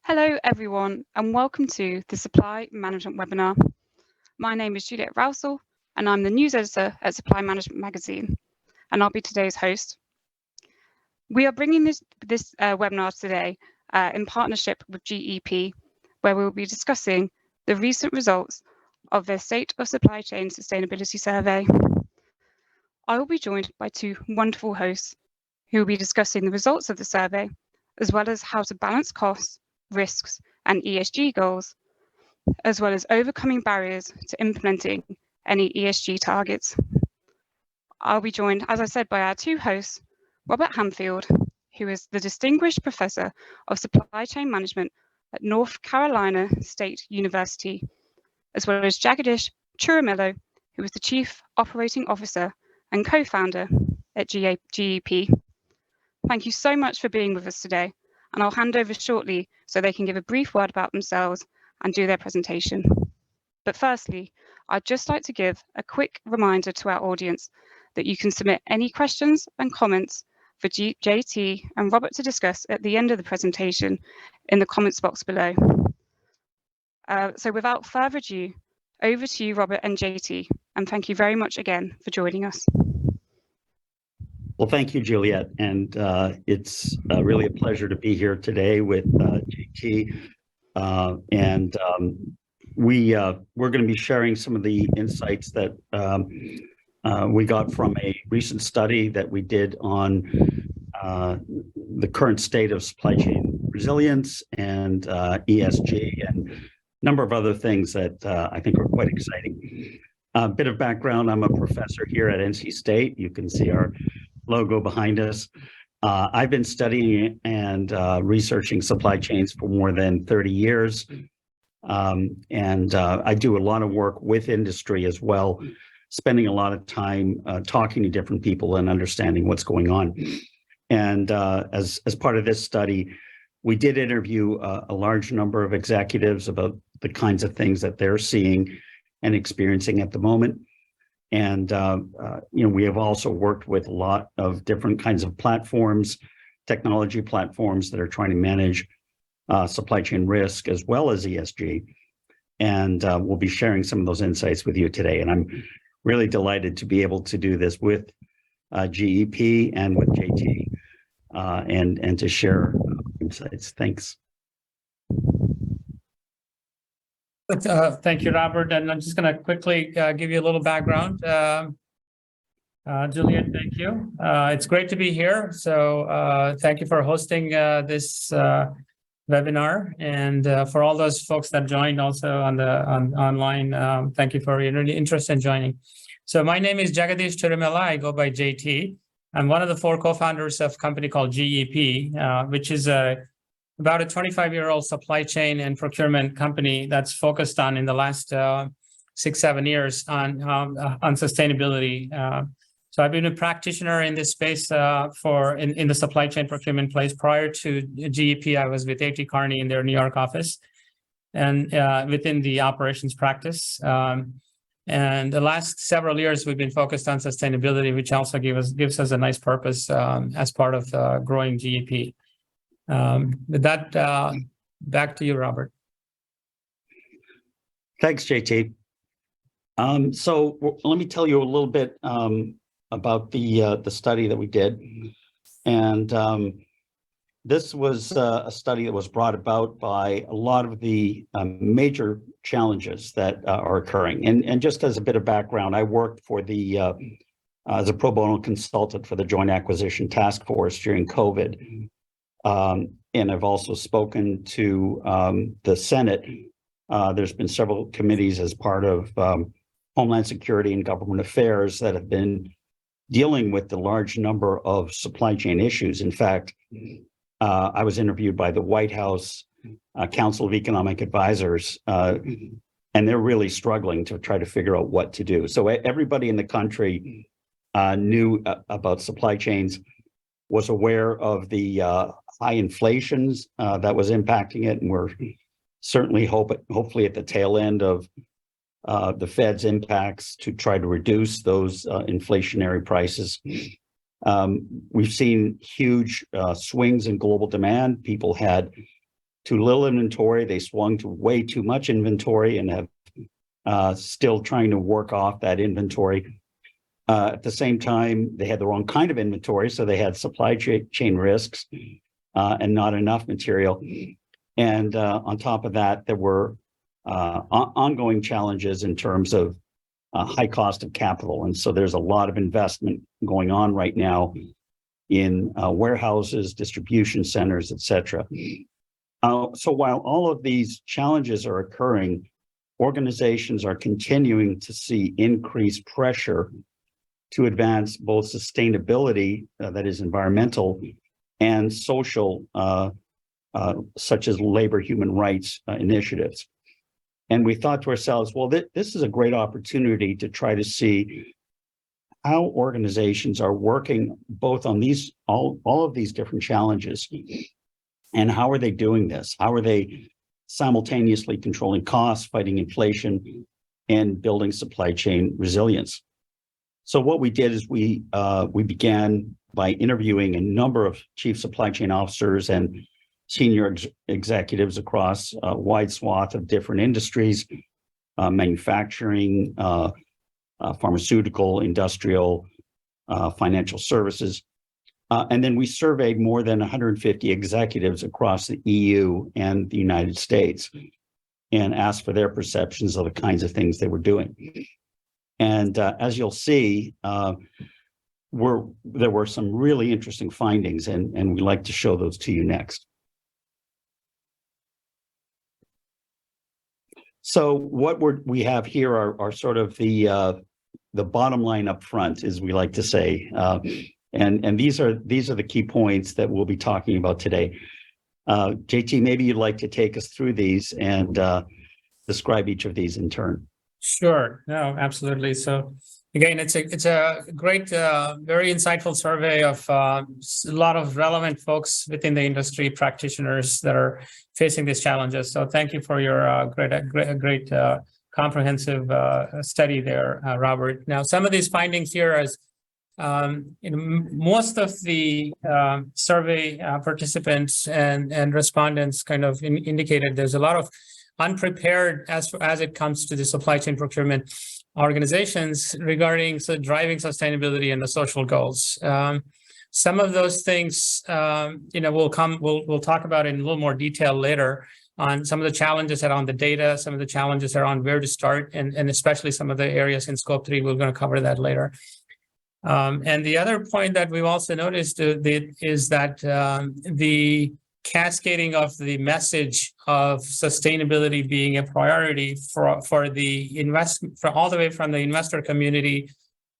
Hello everyone and welcome to the Supply Management webinar. My name is Juliet Rousel and I'm the news editor at Supply Management magazine and I'll be today's host. We are bringing this webinar today in partnership with GEP, where we will be discussing the recent results of their State of Supply Chain Sustainability Survey. I will be joined by two wonderful hosts who will be discussing the results of the survey, as well as how to balance costs, risks and ESG goals, as well as overcoming barriers to implementing any ESG targets. I'll be joined, as I said, by our two hosts, Robert Hamfield, who is the Distinguished Professor of Supply Chain Management at North Carolina State University, as well as Jagadish Churumelo, who is the Chief Operating Officer and co-founder at GEP. Thank you so much for being with us today, and I'll hand over shortly so they can give a brief word about themselves and do their presentation. But firstly, I'd just like to give a quick reminder to our audience that you can submit any questions and comments for JT and Robert to discuss at the end of the presentation in the comments box below. So without further ado, over to you, Robert and JT, and thank you very much again for joining us. Well, thank you, Juliet, and it's really a pleasure to be here today with JT. We're going to be sharing some of the insights that we got from a recent study that we did on the current state of supply chain resilience and ESG and a number of other things that I think are quite exciting. A bit of background, I'm a professor here at NC State. You can see our logo behind us. I've been studying and researching supply chains for more than 30 years. I do a lot of work with industry as well, spending a lot of time talking to different people and understanding what's going on. And as part of this study, we did interview a large number of executives about the kinds of things that they're seeing and experiencing at the moment. And we have also worked with a lot of different kinds of platforms, technology platforms that are trying to manage supply chain risk as well as ESG. And we'll be sharing some of those insights with you today. And I'm really delighted to be able to do this with GEP and with JT and to share insights. Thanks. Thank you, Robert. And I'm just going to quickly give you a little background. Juliet, thank you. It's great to be here. So thank you for hosting this webinar. And for all those folks that joined also online, thank you for your interest in joining. So my name is Jagadish Churumelo. I go by JT. I'm one of the 4 co-founders of a company called GEP, which is about a 25-year-old supply chain and procurement company that's focused on, in the last 6-7 years, on sustainability. So I've been a practitioner in this space in the supply chain procurement place. Prior to GEP, I was with A.T. Kearney in their New York office and within the operations practice. And the last several years, we've been focused on sustainability, which also gives us a nice purpose as part of growing GEP. With that, back to you, Robert. Thanks, JT. So let me tell you a little bit about the study that we did. And this was a study that was brought about by a lot of the major challenges that are occurring. And just as a bit of background, I worked for as a pro bono consultant for the Joint Acquisition Task Force during COVID. And I've also spoken to the Senate. There's been several committees as part of Homeland Security and Government Affairs that have been dealing with the large number of supply chain issues. In fact, I was interviewed by the White House Council of Economic Advisors, and they're really struggling to try to figure out what to do. So everybody in the country knew about supply chains, was aware of the high inflations that was impacting it, and we're certainly hopefully at the tail end of the Fed's impacts to try to reduce those inflationary prices. We've seen huge swings in global demand. People had too little inventory. They swung to way too much inventory and have still trying to work off that inventory. At the same time, they had the wrong kind of inventory, so they had supply chain risks and not enough material. And on top of that, there were ongoing challenges in terms of high cost of capital. And so there's a lot of investment going on right now in warehouses, distribution centers, et cetera. So while all of these challenges are occurring, organizations are continuing to see increased pressure to advance both sustainability, that is environmental, and social, such as labor human rights initiatives. And we thought to ourselves, well, this is a great opportunity to try to see how organizations are working both on these, all of these different challenges. And how are they doing this? How are they simultaneously controlling costs, fighting inflation, and building supply chain resilience? So what we did is we began by interviewing a number of chief supply chain officers and senior executives across a wide swath of different industries, manufacturing, pharmaceutical, industrial, financial services. And then we surveyed more than 150 executives across the EU and the United States and asked for their perceptions of the kinds of things they were doing. And as you'll see, there were some really interesting findings, and we'd like to show those to you next. So what we have here are sort of the bottom line up front, as we like to say, and these are the key points that we'll be talking about today. JT, maybe you'd like to take us through these and describe each of these in turn. Sure. No, absolutely. So again, it's a great, very insightful survey of a lot of relevant folks within the industry, practitioners that are facing these challenges. So thank you for your great comprehensive study there, Robert. Now, some of these findings here, as most of the survey participants and respondents kind of indicated, there's a lot of unprepared as it comes to the supply chain procurement organizations regarding driving sustainability and the social goals. Some of those things, we'll talk about in a little more detail later on some of the challenges that are on the data, some of the challenges that are on where to start, and especially some of the areas in Scope 3. We're going to cover that later. And the other point that we've also noticed is that the cascading of the message of sustainability being a priority for the investment, for all the way from the investor community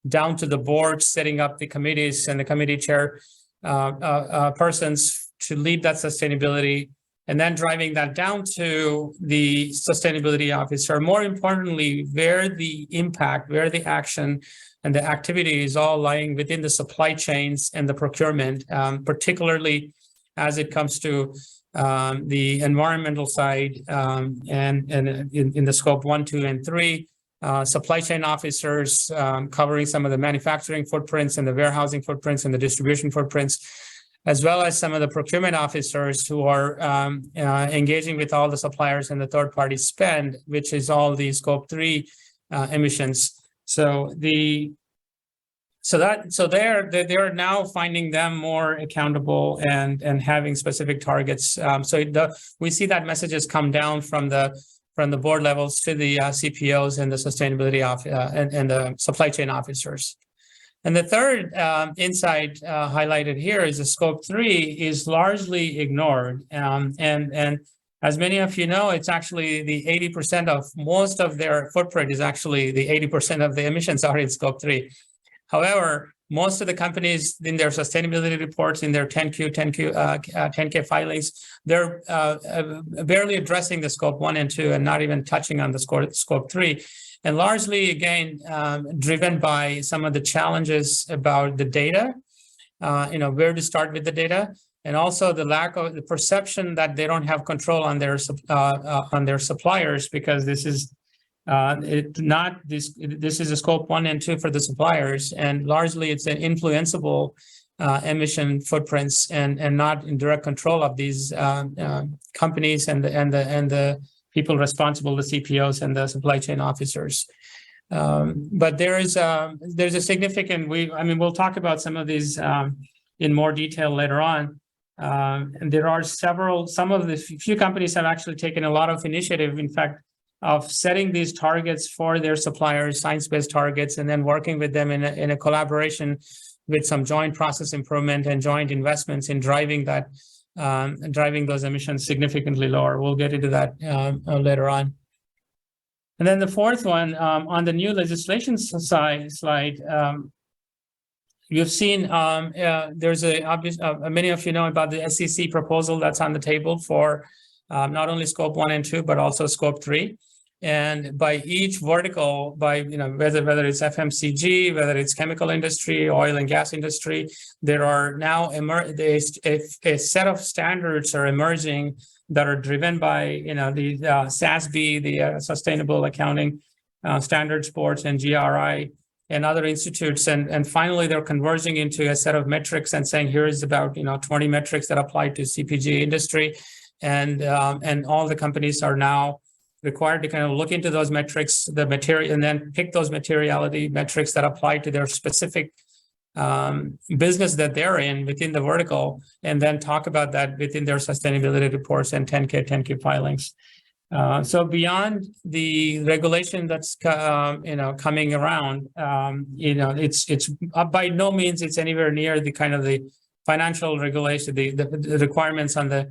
down to the board, setting up the committees and the committee chair persons to lead that sustainability, and then driving that down to the sustainability officer. More importantly, where the impact, where the action and the activity is all lying within the supply chains and the procurement, particularly as it comes to the environmental side and in the Scope 1, 2, and 3, supply chain officers covering some of the manufacturing footprints and the warehousing footprints and the distribution footprints, as well as some of the procurement officers who are engaging with all the suppliers and the third-party spend, which is all the Scope 3 emissions. So they are now finding them more accountable and having specific targets. We see that messages come down from the board levels to the CPOs and the sustainability and the supply chain officers. And the third insight highlighted here is the Scope 3 is largely ignored. And as many of you know, it's actually the 80% of most of their footprint is actually the 80% of the emissions are in Scope 3. However, most of the companies in their sustainability reports, in their 10K filings, they're barely addressing the Scope 1 and 2 and not even touching on the Scope 3. And largely, again, driven by some of the challenges about the data, where to start with the data, and also the lack of the perception that they don't have control on their suppliers, because this is this is a Scope 1 and 2 for the suppliers, and largely it's an influenceable emission footprints and not in direct control of these companies and the people responsible, the CPOs and the supply chain officers. But there's a significant, we'll talk about some of these in more detail later on. And there are some of the few companies have actually taken a lot of initiative, in fact, of setting these targets for their suppliers, science-based targets, and then working with them in a collaboration with some joint process improvement and joint investments in driving those emissions significantly lower. We'll get into that later on. And then the fourth one, on the new legislation slide, you've seen there's many of you know about the SEC proposal that's on the table for not only scope 1 and 2, but also scope 3. And by each vertical, whether it's FMCG, whether it's chemical industry, oil and gas industry, there are now a set of standards are emerging that are driven by the SASB, the Sustainable Accounting Standards Boards, and GRI and other institutes, and finally they're converging into a set of metrics and saying here is about 20 metrics that apply to CPG industry, and all the companies are now required to kind of look into those metrics, the material, and then pick those materiality metrics that apply to their specific business that they're in within the vertical, and then talk about that within their sustainability reports and 10K filings. So beyond the regulation that's coming around, it's by no means it's anywhere near the kind of the financial regulation, the requirements on the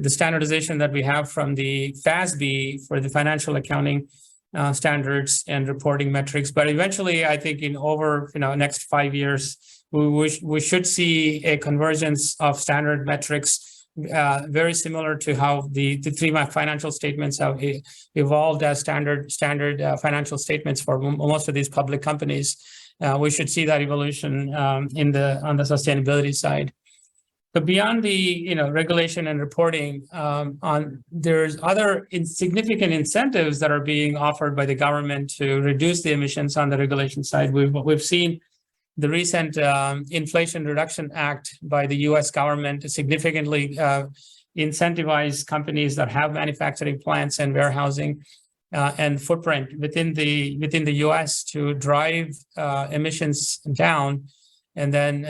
standardization that we have from the FASB for the financial accounting standards and reporting metrics. But eventually, I think in over next 5 years, we should see a convergence of standard metrics, very similar to how the three financial statements have evolved as standard financial statements for most of these public companies. We should see that evolution on the sustainability side. But beyond the regulation and reporting, there's other significant incentives that are being offered by the government to reduce the emissions on the regulation side. We've seen the recent Inflation Reduction Act by the U.S. government to significantly incentivize companies that have manufacturing plants and warehousing and footprint within the U.S. to drive emissions down. And then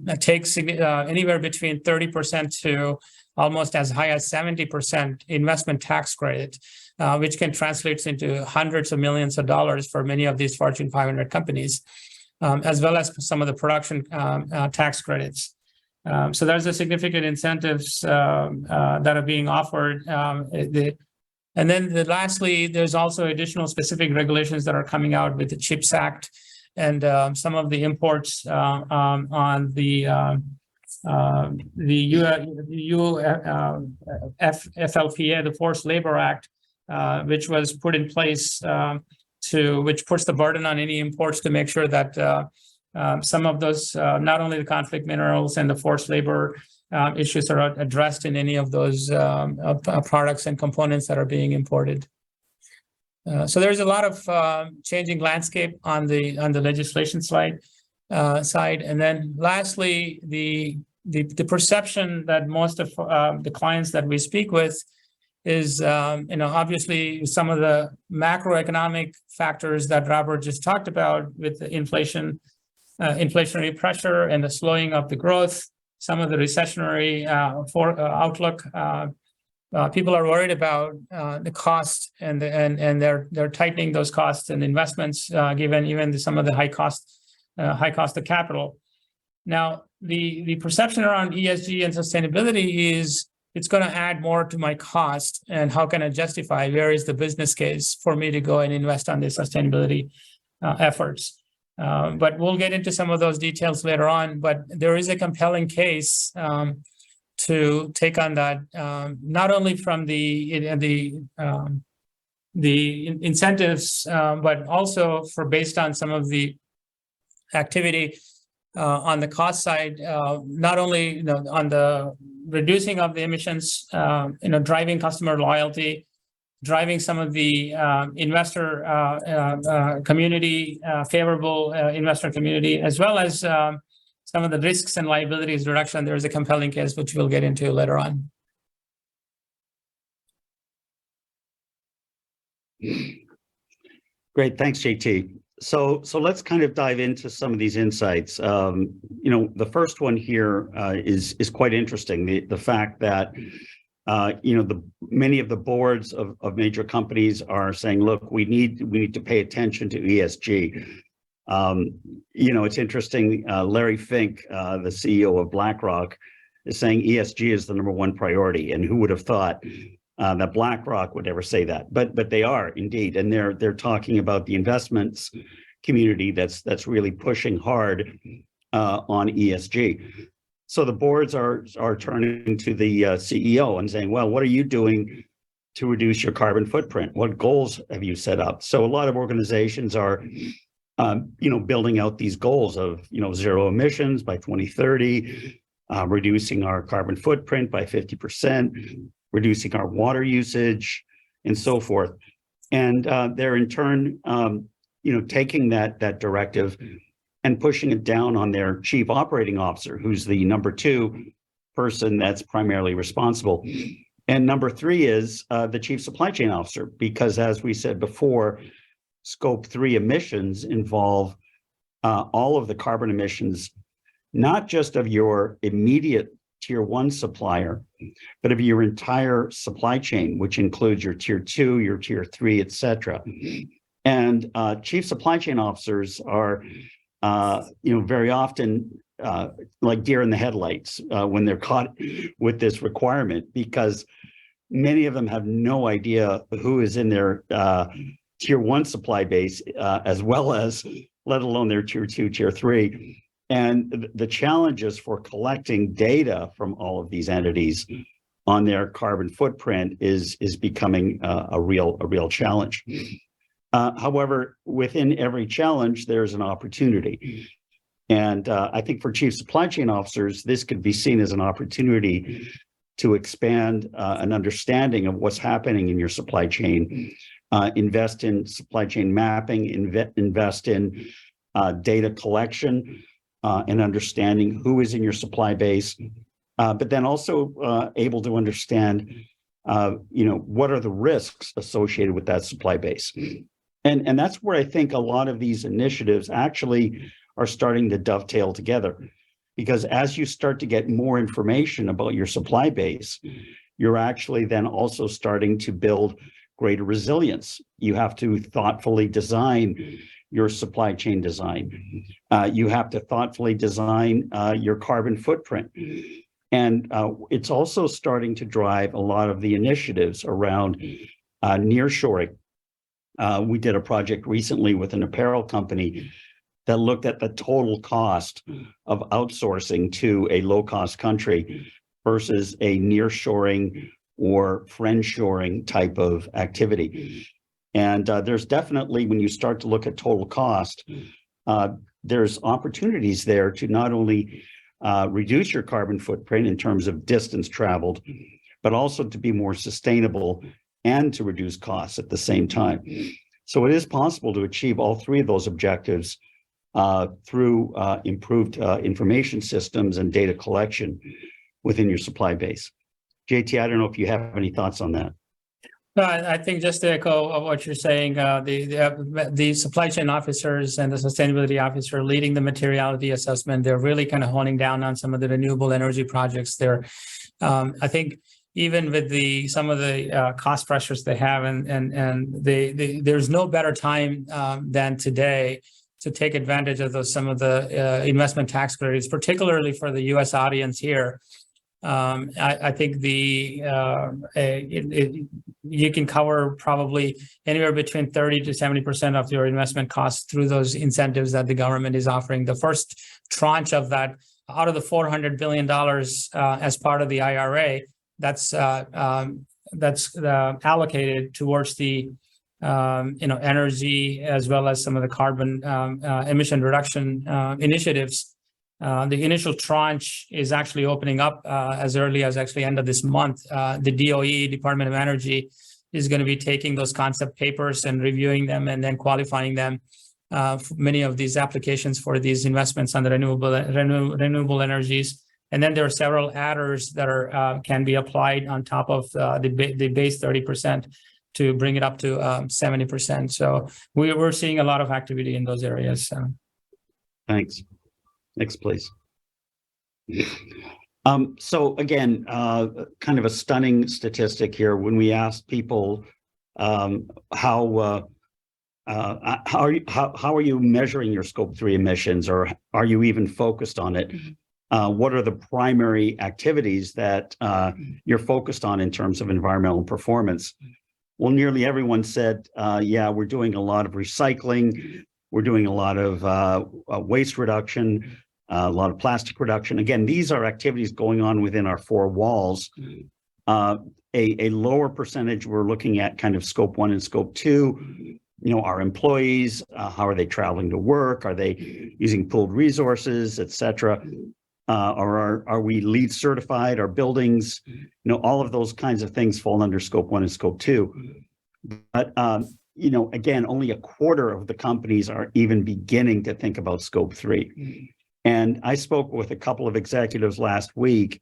it takes anywhere between 30% to almost as high as 70% investment tax credit, which can translate into hundreds of millions of dollars for many of these Fortune 500 companies, as well as some of the production tax credits. So there's a significant incentives that are being offered. And then lastly, there's also additional specific regulations that are coming out with the CHIPS Act, and some of the imports on the FLPA, the Forced Labor Act, which was put in place which puts the burden on any imports to make sure that some of those, not only the conflict minerals and the forced labor issues are addressed in any of those products and components that are being imported. So there's a lot of changing landscape on the legislation side, and then lastly, the perception that most of the clients that we speak with is obviously some of the macroeconomic factors that Robert just talked about with the inflationary pressure and the slowing of the growth, some of the recessionary outlook. People are worried about the cost, and they're tightening those costs and investments, given even some of the high cost of capital. Now, the perception around ESG and sustainability is it's going to add more to my cost, and how can I justify? Where is the business case for me to go and invest on the sustainability efforts? But we'll get into some of those details later on. But there is a compelling case to take on that, not only from the incentives, but also based on some of the activity on the cost side, not only on the reducing of the emissions, driving customer loyalty, driving some of the investor community, favorable investor community, as well as some of the risks and liabilities reduction, there is a compelling case, which we'll get into later on. Great, thanks, JT. So let's kind of dive into some of these insights. The first one here is quite interesting. The fact that many of the boards of major companies are saying, look, we need to pay attention to ESG. It's interesting. Larry Fink, the CEO of BlackRock, is saying ESG is the #1 priority, and who would have thought that BlackRock would ever say that? But they are indeed, and they're talking about the investments community that's really pushing hard on ESG. So the boards are turning to the CEO and saying, well, what are you doing to reduce your carbon footprint? What goals have you set up? So a lot of organizations are building out these goals of zero emissions by 2030, reducing our carbon footprint by 50%, reducing our water usage, and so forth. And they're in turn, taking that directive and pushing it down on their chief operating officer, who's the #2 person that's primarily responsible. And #3 is the chief supply chain officer, because as we said before, Scope 3 emissions involve all of the carbon emissions, not just of your immediate Tier 1 supplier, but of your entire supply chain, which includes your Tier 2, your Tier 3, et cetera. And chief supply chain officers are, very often like deer in the headlights when they're caught with this requirement, because many of them have no idea who is in their Tier 1 supply base, as well as, let alone their Tier 2, Tier 3. And the challenges for collecting data from all of these entities on their carbon footprint is becoming a real challenge. However, within every challenge, there's an opportunity. And I think for chief supply chain officers, this could be seen as an opportunity to expand an understanding of what's happening in your supply chain, invest in supply chain mapping, invest in data collection, and understanding who is in your supply base, but then also able to understand, what are the risks associated with that supply base. And that's where I think a lot of these initiatives actually are starting to dovetail together, because as you start to get more information about your supply base, you're actually then also starting to build greater resilience. You have to thoughtfully design your supply chain design. You have to thoughtfully design your carbon footprint. And it's also starting to drive a lot of the initiatives around nearshoring. We did a project recently with an apparel company that looked at the total cost of outsourcing to a low-cost country versus a nearshoring or friendshoring type of activity. And there's definitely, when you start to look at total cost, there's opportunities there to not only reduce your carbon footprint in terms of distance traveled, but also to be more sustainable and to reduce costs at the same time. So it is possible to achieve all three of those objectives through improved information systems and data collection within your supply base. JT, I don't know if you have any thoughts on that. I think just to echo what you're saying, the supply chain officers and the sustainability officer leading the materiality assessment, they're really kind of honing down on some of the renewable energy projects there. I think even with some of the cost pressures they have, and there's no better time than today to take advantage of some of the investment tax credits, particularly for the U.S. audience here. I think you can cover probably anywhere between 30 to 70% of your investment costs through those incentives that the government is offering. The first tranche of that, out of the $400 billion as part of the IRA, that's allocated towards the energy as well as some of the carbon emission reduction initiatives. The initial tranche is actually opening up as early as actually end of this month. The DOE, Department of Energy, is going to be taking those concept papers and reviewing them and then qualifying them. many of these applications for these investments on the renewable energies. And then there are several adders that are can be applied on top of the base 30% to bring it up to 70%. So we're seeing a lot of activity in those areas. Thanks. Next, please. So again, kind of a stunning statistic here. When we asked people how are you measuring your scope 3 emissions, or are you even focused on it? What are the primary activities that you're focused on in terms of environmental performance? Well, nearly everyone said, yeah, we're doing a lot of recycling, we're doing a lot of waste reduction, a lot of plastic reduction. Again, these are activities going on within our four walls. A lower percentage, we're looking at kind of scope 1 and scope 2. You know, our employees, how are they traveling to work? Are they using pooled resources, et cetera? Or are we LEED certified? Our buildings, you know, all of those kinds of things fall under scope 1 and scope 2. But, you know, again, only a quarter of the companies are even beginning to think about scope 3. And I spoke with a couple of executives last week,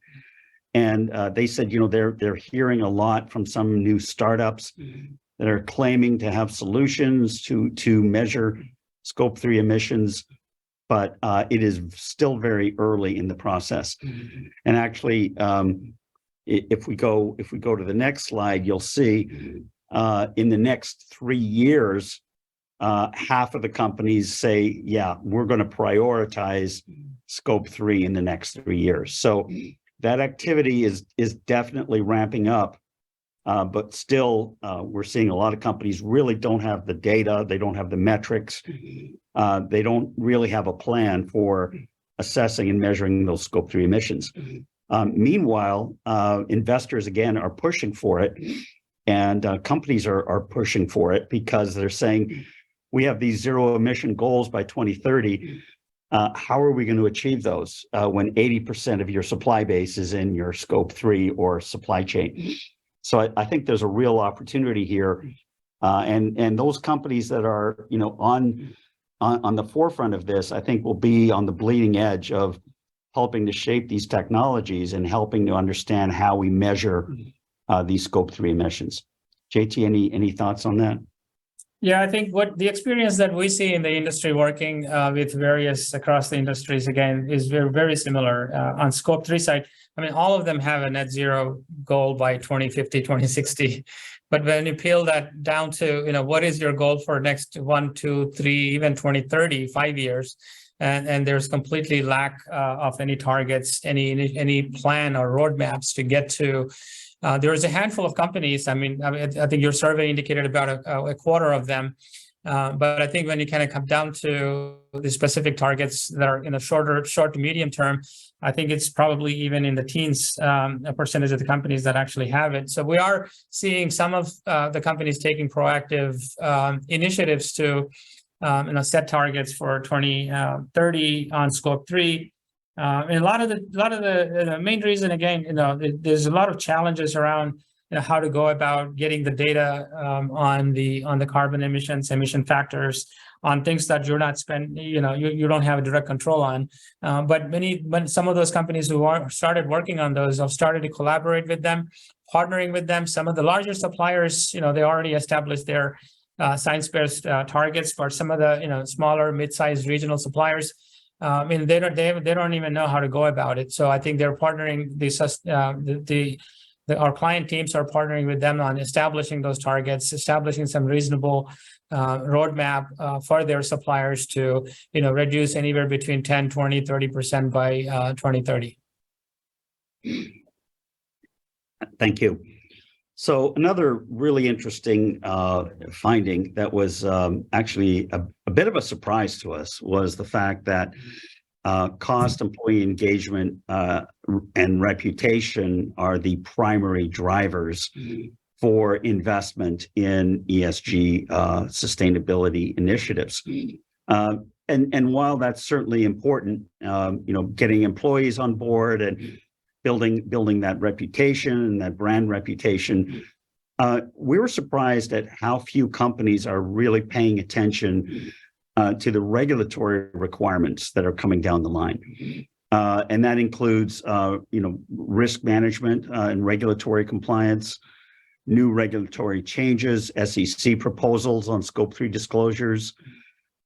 and they said, you know, they're hearing a lot from some new startups that are claiming to have solutions to measure scope 3 emissions, but it is still very early in the process. And actually, if we go to the next slide, you'll see in the next 3 years, half of the companies say, yeah, we're going to prioritize scope 3 in the next 3 years. So that activity is definitely ramping up. But still, we're seeing a lot of companies really don't have the data, they don't have the metrics, they don't really have a plan for assessing and measuring those scope 3 emissions. Meanwhile, investors, again, are pushing for it, and companies are pushing for it because they're saying, we have these zero emission goals by 2030. How are we going to achieve those when 80% of your supply base is in your scope 3 or supply chain? So I think there's a real opportunity here, and those companies that are, you know, on the forefront of this, I think will be on the bleeding edge of helping to shape these technologies and helping to understand how we measure these scope 3 emissions. JT, any thoughts on that? Yeah, I think what the experience that we see in the industry working with various across the industries, again, is very, very similar. On scope 3 side, I mean, all of them have a net zero goal by 2050, 2060. But when you peel that down to, you know, what is your goal for next 1, 2, 3, even 2030, 5 years, and there's completely lack of any targets, any plan or roadmaps to get to. There is a handful of companies. I think your survey indicated about a quarter of them. But I think when you kind of come down to the specific targets that are in a short to medium term, I think it's probably even in the teens a percentage of the companies that actually have it. So we are seeing some of the companies taking proactive initiatives to set targets for 2030 on scope 3. And a lot of the main reason, again, there's a lot of challenges around how to go about getting the data on the carbon emission factors, on things that you're not you don't have a direct control on. But some of those companies who started working on those have started to collaborate with them, partnering with them. Some of the larger suppliers, they already established their science-based targets. For some of the smaller, mid-sized regional suppliers, they don't even know how to go about it. So I think they're partnering. Our client teams are partnering with them on establishing those targets, establishing some reasonable roadmap for their suppliers to reduce anywhere between 10, 20, 30% by 2030. Thank you. So another really interesting finding that was actually a bit of a surprise to us was the fact that cost, employee engagement, and reputation are the primary drivers for investment in ESG sustainability initiatives. And while that's certainly important, getting employees on board and building that reputation and that brand reputation, we were surprised at how few companies are really paying attention to the regulatory requirements that are coming down the line. And that includes, risk management and regulatory compliance, new regulatory changes, SEC proposals on Scope 3 disclosures,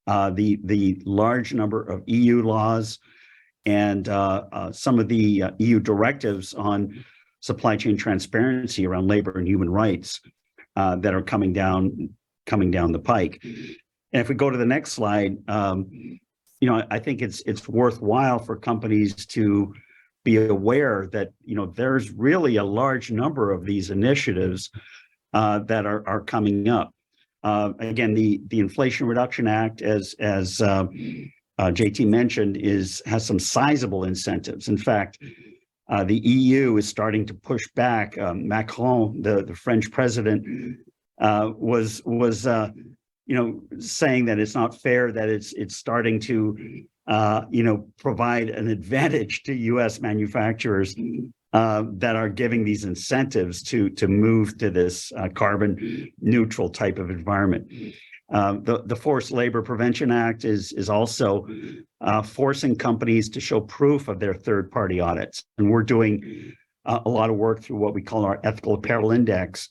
the large number of EU laws, and some of the EU directives on supply chain transparency around labor and human rights that are coming down the pike. And if we go to the next slide, I think it's worthwhile for companies to be aware that there's really a large number of these initiatives that are coming up. Again, the Inflation Reduction Act, as JT mentioned, has some sizable incentives. In fact, the EU is starting to push back. Macron, the French president, was saying that it's not fair that it's starting to provide an advantage to U.S. manufacturers that are giving these incentives to move to this carbon neutral type of environment. The Forced Labor Prevention Act is also forcing companies to show proof of their third-party audits. And we're doing a lot of work through what we call our Ethical Apparel Index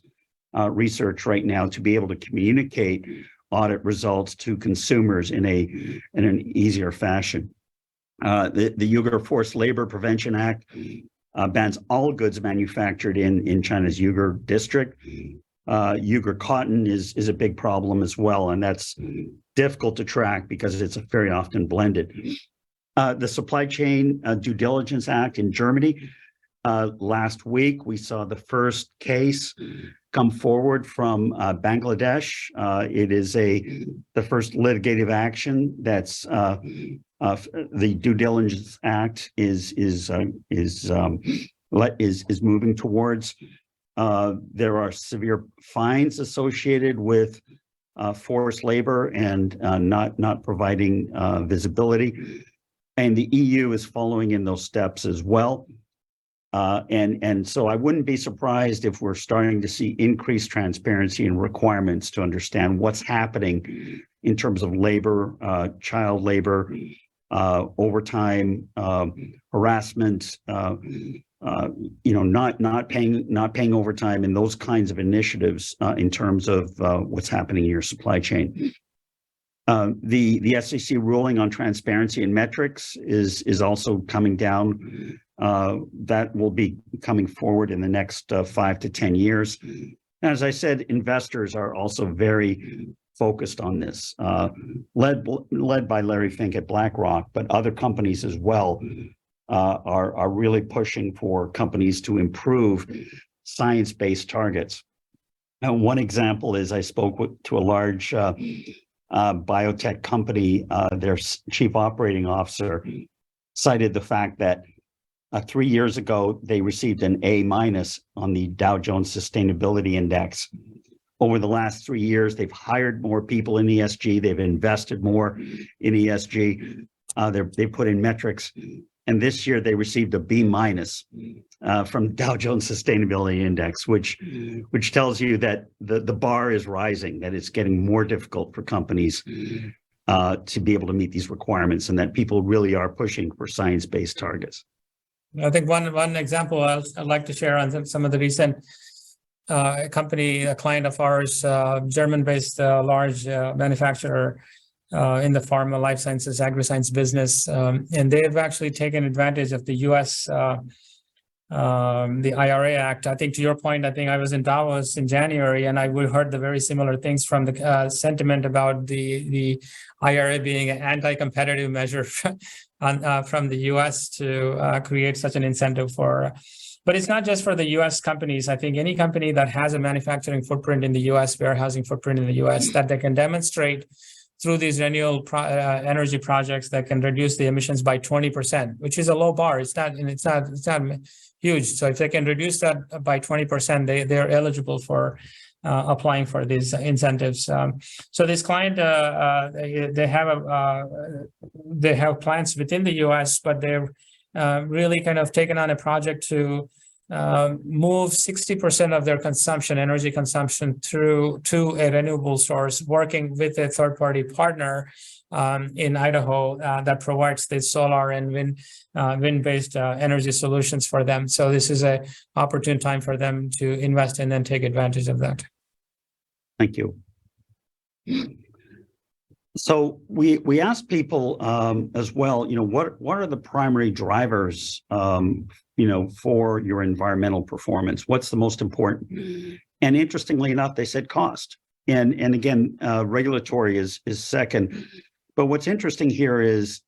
research right now to be able to communicate audit results to consumers in an easier fashion. The Uyghur Forced Labor Prevention Act bans all goods manufactured in China's Uyghur district. Uyghur cotton is a big problem as well, and that's difficult to track because it's very often blended. The Supply Chain Due Diligence Act in Germany, last week we saw the first case come forward from Bangladesh. It is the first litigative action that's the Due Diligence Act is moving towards. There are severe fines associated with forced labor and not providing visibility, and the EU is following in those steps as well. And so I wouldn't be surprised if we're starting to see increased transparency and requirements to understand what's happening in terms of labor, child labor, overtime, harassment, not paying overtime, and those kinds of initiatives in terms of what's happening in your supply chain. The SEC ruling on transparency and metrics is also coming down. That will be coming forward in the next 5 to 10 years. And as I said, investors are also very focused on this, led by Larry Fink at BlackRock, but other companies as well are really pushing for companies to improve science-based targets. Now, one example is I spoke to a large biotech company. Their chief operating officer cited the fact that 3 years ago, they received an A- on the Dow Jones Sustainability Index. Over the last 3 years, they've hired more people in ESG. They've invested more in ESG. They put in metrics. And this year, they received a B- from Dow Jones Sustainability Index, which tells you that the bar is rising, that it's getting more difficult for companies to be able to meet these requirements, and that people really are pushing for science-based targets. I think one example I'd like to share on some of the recent company, a client of ours, German-based large manufacturer in the pharma, life sciences, agri-science business, and they've actually taken advantage of the U.S. The IRA Act. I think to your point, I think I was in Davos in January, and I heard the very similar things from the sentiment about the IRA being an anti-competitive measure from the U.S. to create such an incentive for. But it's not just for the U.S. companies. I think any company that has a manufacturing footprint in the U.S., warehousing footprint in the U.S., that they can demonstrate through these renewable energy projects that can reduce the emissions by 20%, which is a low bar. It's not huge. So if they can reduce that by 20%, they're eligible for applying for these incentives. So this client, they have plants within the U.S., but they're really kind of taken on a project to move 60% of their energy consumption to a renewable source, working with a third-party partner in Idaho that provides the solar and wind-based energy solutions for them. So this is an opportune time for them to invest in and take advantage of that. Thank you. So we asked people as well, what are the primary drivers, for your environmental performance? What's the most important? And interestingly enough, they said cost. And again, regulatory is second. But what's interesting here is,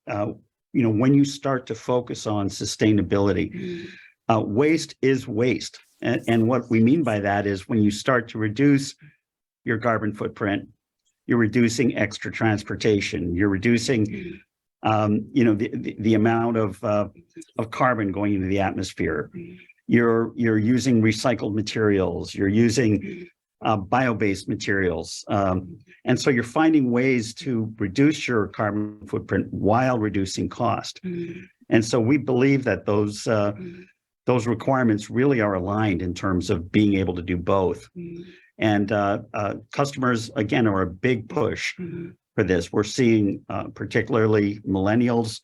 when you start to focus on sustainability, waste is waste. And what we mean by that is when you start to reduce your carbon footprint, you're reducing extra transportation. You're reducing, the amount of carbon going into the atmosphere. You're using recycled materials. You're using bio-based materials, and so you're finding ways to reduce your carbon footprint while reducing cost. And so we believe that those requirements really are aligned in terms of being able to do both. And customers, again, are a big push for this. We're seeing particularly millennials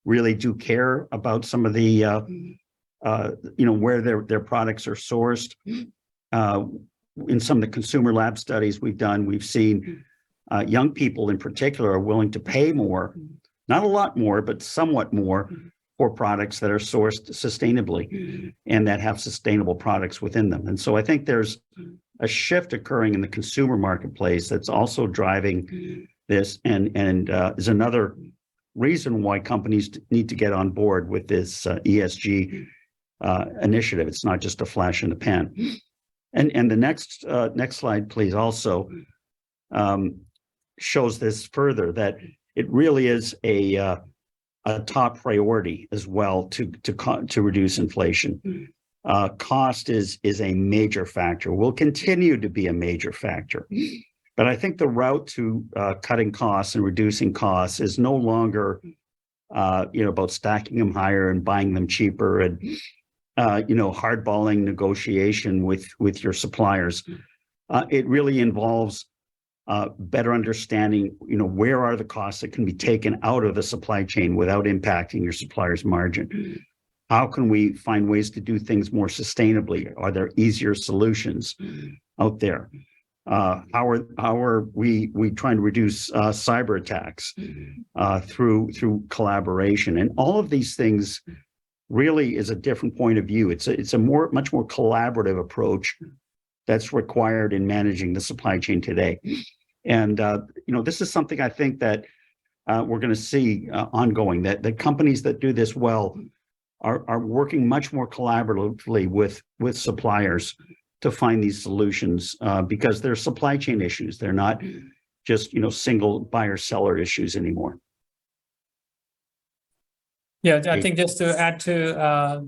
really do care about some of the, where their products are sourced. In some of the consumer lab studies we've done, we've seen young people in particular are willing to pay more, not a lot more, but somewhat more for products that are sourced sustainably and that have sustainable products within them. And so I think there's a shift occurring in the consumer marketplace that's also driving this, and is another reason why companies need to get on board with this ESG initiative. It's not just a flash in the pan. And the next slide, please, also shows this further, that it really is a top priority as well to reduce inflation. Cost is a major factor, will continue to be a major factor. But I think the route to cutting costs and reducing costs is no longer, about stacking them higher and buying them cheaper and, hardballing negotiation with your suppliers. It really involves better understanding, where are the costs that can be taken out of the supply chain without impacting your supplier's margin. How can we find ways to do things more sustainably? Are there easier solutions out there? How are we trying to reduce cyber attacks through collaboration? And all of these things really is a different point of view. It's a much more collaborative approach that's required in managing the supply chain today. And this is something I think that we're going to see ongoing. That the companies that do this well are working much more collaboratively with suppliers to find these solutions, because they're supply chain issues. They're not just single buyer seller issues anymore. Yeah, I think just to add to a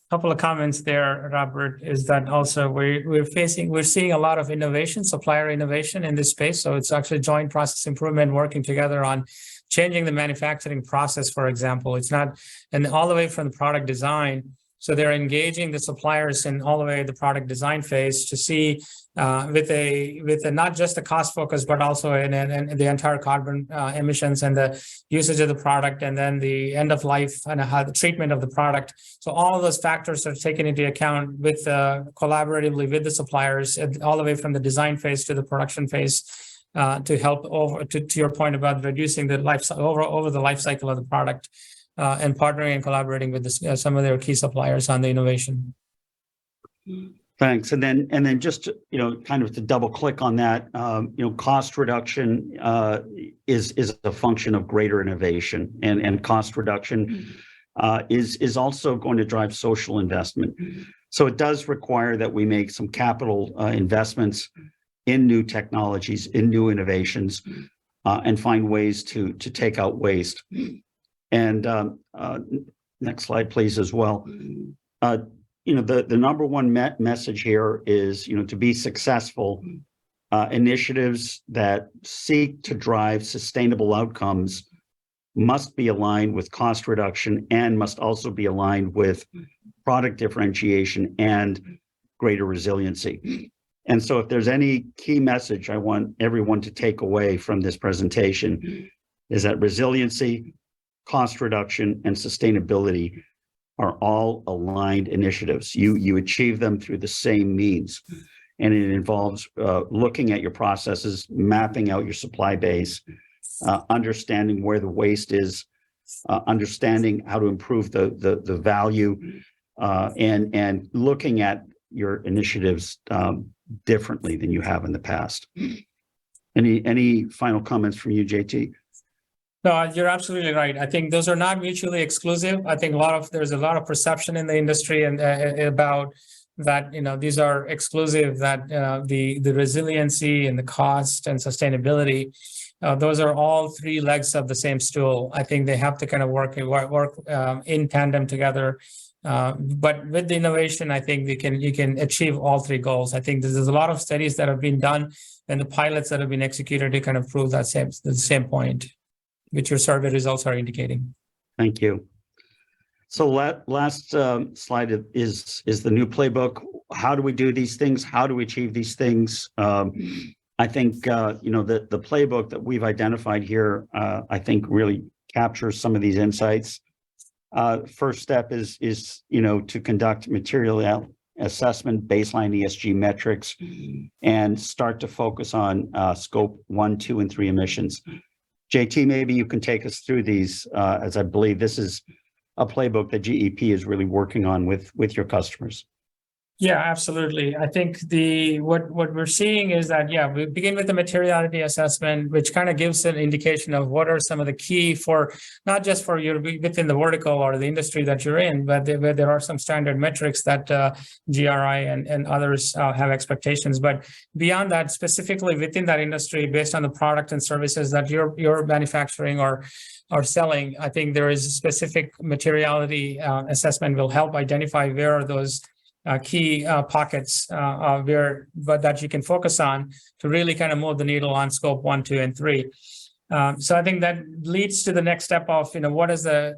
couple of comments there, Robert, is that also we're seeing a lot of innovation, supplier innovation in this space. So it's actually joint process improvement, working together on changing the manufacturing process, for example. It's not, and all the way from the product design. So they're engaging the suppliers in all the way the product design phase to see with a not just the cost focus, but also in the entire carbon emissions and the usage of the product, and then the end of life and how the treatment of the product. So all of those factors are taken into account with collaboratively with the suppliers, all the way from the design phase to the production phase, to help to your point about reducing the life over the life cycle of the product. And partnering and collaborating with some of their key suppliers on the innovation. Thanks. And then just kind of to double click on that, cost reduction is a function of greater innovation, and cost reduction is also going to drive social investment. So it does require that we make some capital investments in new technologies, in new innovations, and find ways to take out waste. And next slide, please, as well. The number one message here is, to be successful, initiatives that seek to drive sustainable outcomes must be aligned with cost reduction and must also be aligned with product differentiation, and greater resiliency. And so if there's any key message I want everyone to take away from this presentation is that resiliency, cost reduction, and sustainability are all aligned initiatives. You achieve them through the same means. And it involves looking at your processes, mapping out your supply base, understanding where the waste is, understanding how to improve the value, and looking at your initiatives differently than you have in the past. Any final comments from you, JT? No, you're absolutely right. I think those are not mutually exclusive. I think there's a lot of perception in the industry and about that, these are exclusive, that the resiliency and the cost and sustainability, those are all three legs of the same stool. I think they have to kind of work in tandem together. But with the innovation, I think you can achieve all three goals. I think there's a lot of studies that have been done and the pilots that have been executed to kind of prove the same point, which your survey results are indicating. Thank you. So last slide is the new playbook. How do we do these things? How do we achieve these things? I think the playbook that we've identified here, I think really captures some of these insights. First step is to conduct material assessment, baseline ESG metrics, and start to focus on scope 1, 2, and 3 emissions. JT, maybe you can take us through these, as I believe this is a playbook that GEP is really working on with your customers. Yeah, absolutely. I think what we're seeing is that, we begin with the materiality assessment, which kind of gives an indication of what are some of the key for, not just for you within the vertical or the industry that you're in, but there are some standard metrics that GRI and others have expectations. But beyond that, specifically within that industry, based on the product and services that you're manufacturing or selling, I think there is a specific materiality assessment will help identify where are those key pockets that you can focus on to really kind of move the needle on scope 1, 2, and 3. So I think that leads to the next step of, what does the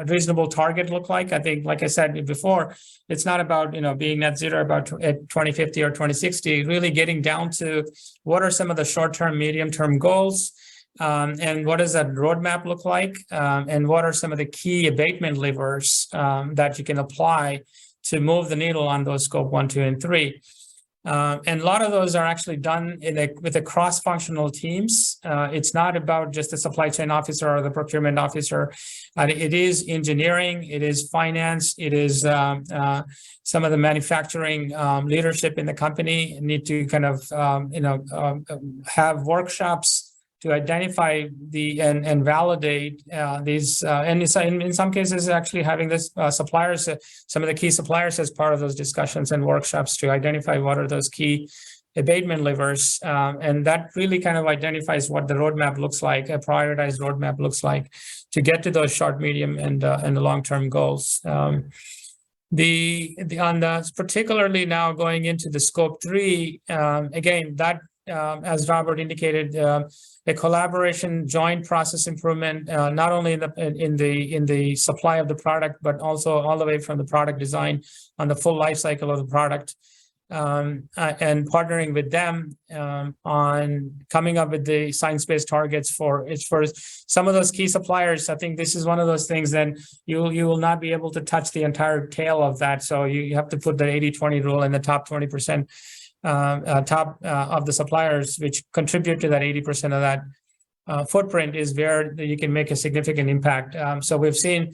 reasonable target look like? I think, like I said before, it's not about, being net zero about at 2050 or 2060, really getting down to what are some of the short-term, medium-term goals, and what does that roadmap look like? And what are some of the key abatement levers that you can apply to move the needle on those scope 1, 2, and 3. And a lot of those are actually done with the cross-functional teams. It's not about just the supply chain officer or the procurement officer. It is engineering, it is finance, it is some of the manufacturing leadership in the company need to kind of have workshops to identify and validate these, and in some cases, actually having this suppliers, some of the key suppliers as part of those discussions and workshops to identify what are those key abatement levers, and that really kind of identifies what the roadmap looks like, a prioritized roadmap looks like to get to those short, medium, and the long-term goals. Particularly now going into the scope 3, again, that as Robert indicated, a collaboration, joint process improvement, not only in the supply of the product, but also all the way from the product design on the full life cycle of the product, and partnering with them on coming up with the science-based targets for some of those key suppliers. I think this is one of those things that you will not be able to touch the entire tail of that. So you have to put the 80-20 rule in the top 20%. Of the suppliers which contribute to that 80% of that footprint is where you can make a significant impact. So we've seen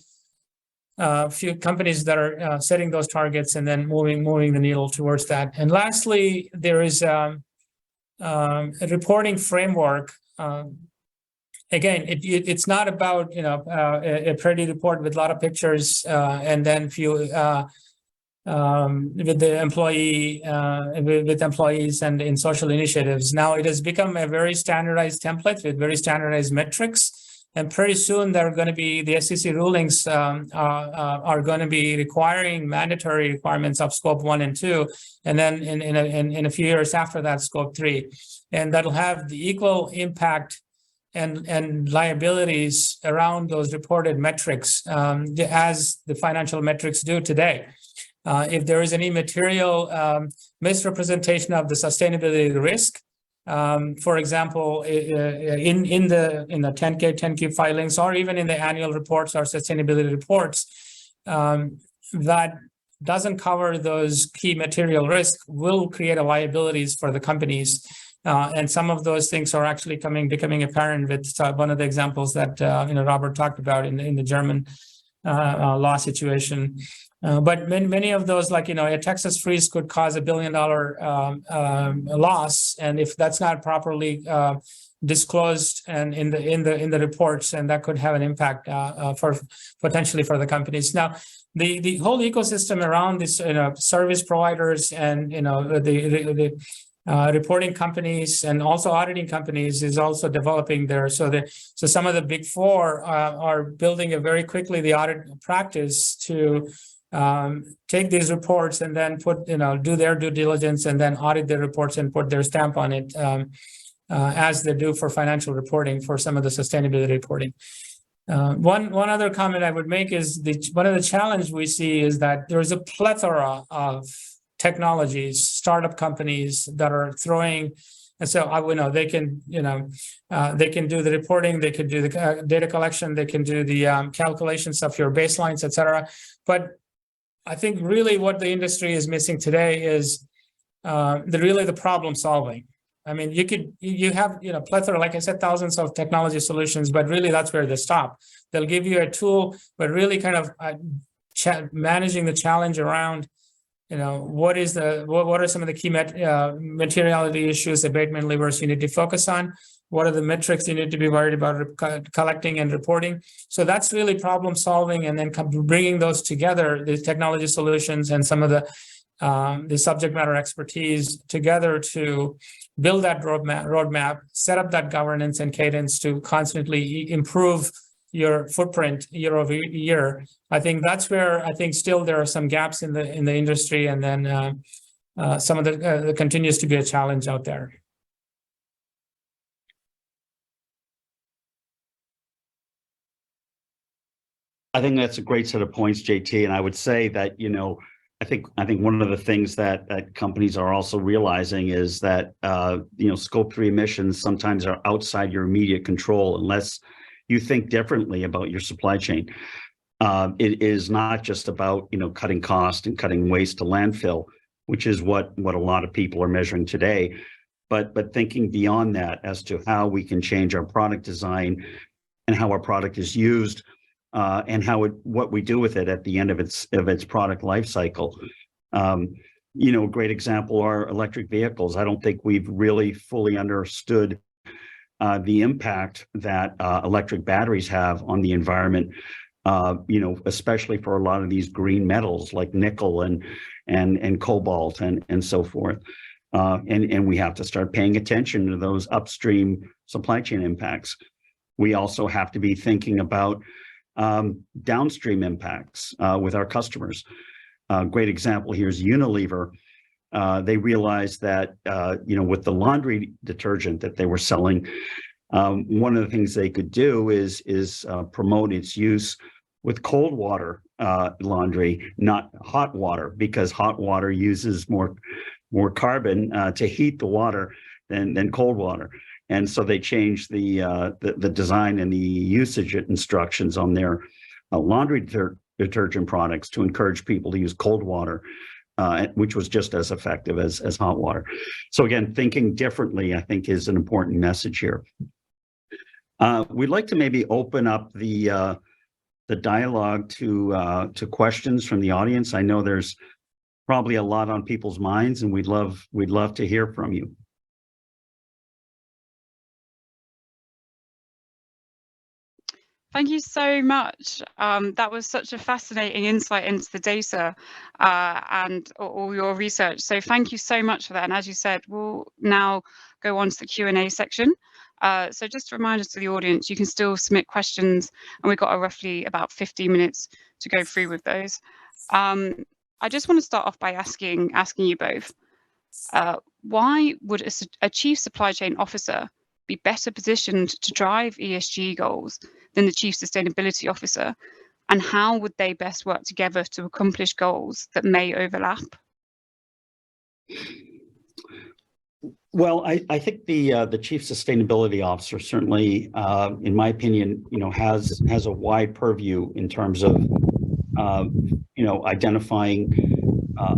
a few companies that are setting those targets and then moving the needle towards that. And lastly, there is a reporting framework. Again, it's not about a pretty report with a lot of pictures and then few. With the with employees and in social initiatives. Now it has become a very standardized template with very standardized metrics, and pretty soon there are going to be the SEC rulings are going to be requiring mandatory requirements of scope 1 and 2, and then in a few years after that, scope 3, and that'll have the equal impact and liabilities around those reported metrics as the financial metrics do today. if there is any material misrepresentation of the sustainability risk. For example, in the 10K, 10Q filings, or even in the annual reports or sustainability reports, that doesn't cover those key material risks will create liabilities for the companies. And some of those things are actually becoming apparent with one of the examples that Robert talked about in the German law situation. But many of those, like a Texas freeze could cause $1 billion loss, and if that's not properly disclosed and in the reports, and that could have an impact for potentially for the companies. Now, the whole ecosystem around this, service providers and the reporting companies and also auditing companies is also developing there. So some of the big four are building very quickly the audit practice to take these reports and then do their due diligence and then audit their reports and put their stamp on it, as they do for financial reporting for some of the sustainability reporting. One other comment I would make is one of the challenges we see is that there is a plethora of technologies, startup companies that are throwing, and so they can they can do the reporting, they can do the data collection, they can do the calculations of your baselines, etc. But I think really what the industry is missing today is the problem solving. I mean, you have plethora, like I said, thousands of technology solutions, but really that's where they stop. They'll give you a tool, but really kind of managing the challenge around, what are some of the key materiality issues, abatement levers you need to focus on? What are the metrics you need to be worried about collecting and reporting? So that's really problem solving, and then bringing those together, the technology solutions and some of the subject matter expertise together to build that roadmap, set up that governance and cadence to constantly improve your footprint year over year. I think that's where still there are some gaps in the industry, and then some of the continues to be a challenge out there. I think that's a great set of points, JT. And I would say that, I think one of the things that companies are also realizing is that, Scope 3 emissions sometimes are outside your immediate control unless you think differently about your supply chain. It is not just about, cutting cost and cutting waste to landfill, which is what a lot of people are measuring today, but thinking beyond that as to how we can change our product design and how our product is used. And what we do with it at the end of its product life cycle. A great example are electric vehicles. I don't think we've really fully understood the impact that electric batteries have on the environment. Especially for a lot of these green metals like nickel and cobalt and so forth. And we have to start paying attention to those upstream supply chain impacts. We also have to be thinking about downstream impacts with our customers. Great example here is Unilever. They realized that with the laundry detergent that they were selling, one of the things they could do is promote its use with cold water laundry, not hot water, because hot water uses more carbon to heat the water than cold water. And so they changed the design and the usage instructions on their laundry detergent products to encourage people to use cold water, which was just as effective as hot water. So again, thinking differently, I think, is an important message here. We'd like to maybe open up the dialogue to questions from the audience. I know there's probably a lot on people's minds, and we'd love to hear from you. Thank you so much. That was such a fascinating insight into the data and all your research. So thank you so much for that. And as you said, we'll now go on to the Q&A section. So just a reminder to the audience, you can still submit questions, and we've got roughly about 15 minutes to go through with those. I just want to start off by asking you both, why would a chief supply chain officer be better positioned to drive ESG goals than the chief sustainability officer? And how would they best work together to accomplish goals that may overlap? Well, I think the chief sustainability officer certainly, in my opinion, has a wide purview in terms of identifying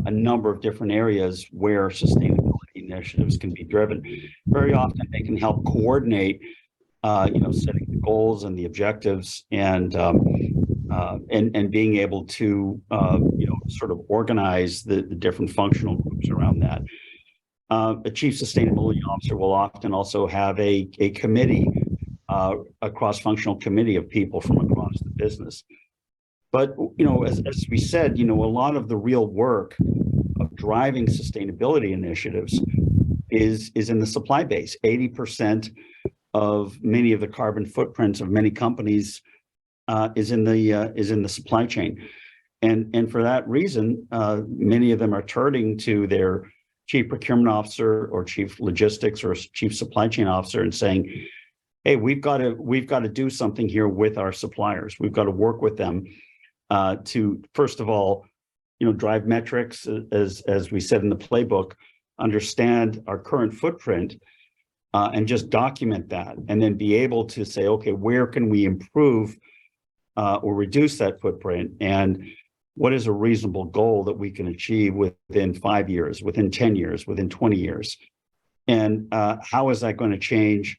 a number of different areas where sustainability initiatives can be driven. Very often, they can help coordinate, setting the goals and the objectives, and being able to sort of organize the different functional groups around that. A chief sustainability officer will often also have a committee, a cross-functional committee of people from across the business. But, as we said, a lot of the real work of driving sustainability initiatives is in the supply base. 80% of many of the carbon footprints of many companies is in the supply chain. And for that reason, many of them are turning to their chief procurement officer or chief logistics or chief supply chain officer and saying, hey, we've got to do something here with our suppliers. We've got to work with them to, first of all, drive metrics, as we said in the playbook, understand our current footprint, and just document that, and then be able to say, okay, where can we improve or reduce that footprint, and what is a reasonable goal that we can achieve within 5 years, within 10 years, within 20 years? And how is that going to change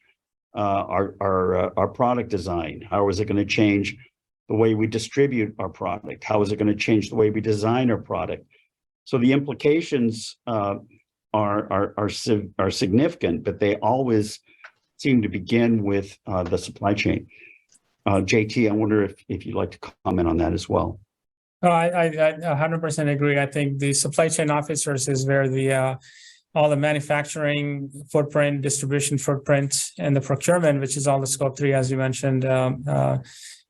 our product design? How is it going to change the way we distribute our product? How is it going to change the way we design our product? So the implications are significant, but they always seem to begin with the supply chain. JT, I wonder if you'd like to comment on that as well. Oh, I 100% agree. I think the supply chain officers is where all the manufacturing footprint, distribution footprint, and the procurement, which is all the scope 3, as you mentioned,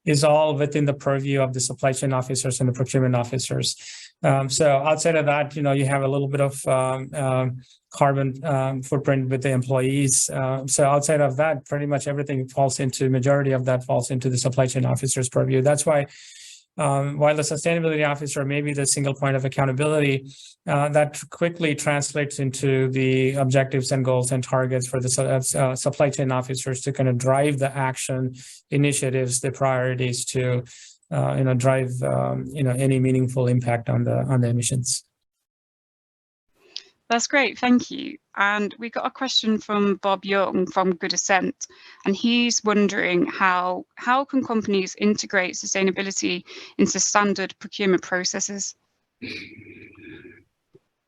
is all within the purview of the supply chain officers and the procurement officers. So outside of that, you have a little bit of carbon footprint with the employees. So outside of that, pretty much everything majority of that falls into the supply chain officer's purview. That's why while the sustainability officer may be the single point of accountability, that quickly translates into the objectives and goals and targets for the supply chain officers to kind of drive the action initiatives, the priorities to drive any meaningful impact on the emissions. That's great, thank you. And we got a question from Bob Young from Good Ascent, and he's wondering how can companies integrate sustainability into standard procurement processes?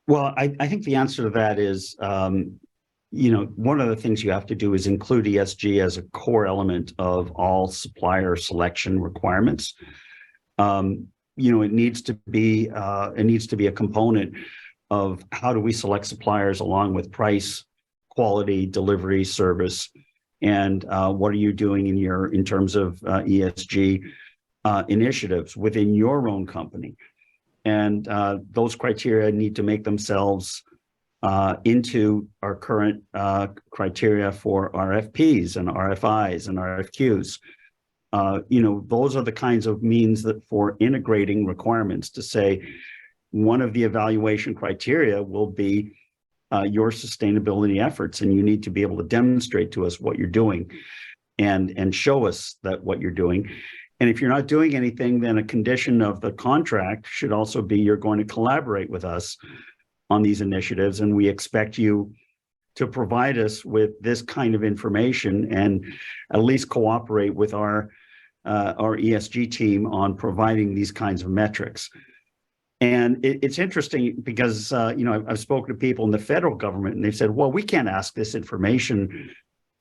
Well, I think the answer to that is, one of the things you have to do is include ESG as a core element of all supplier selection requirements. It needs to be a component of how do we select suppliers along with price, quality, delivery, service, and what are you doing in terms of ESG initiatives within your own company. And those criteria need to make themselves into our current criteria for RFPs and RFIs and RFQs. Those are the kinds of means that for integrating requirements to say, one of the evaluation criteria will be your sustainability efforts, and you need to be able to demonstrate to us what you're doing and show us that what you're doing. And if you're not doing anything, then a condition of the contract should also be you're going to collaborate with us on these initiatives, and we expect you to provide us with this kind of information and at least cooperate with our ESG team on providing these kinds of metrics. And it's interesting because, I've spoken to people in the federal government, and they've said, well, we can't ask this information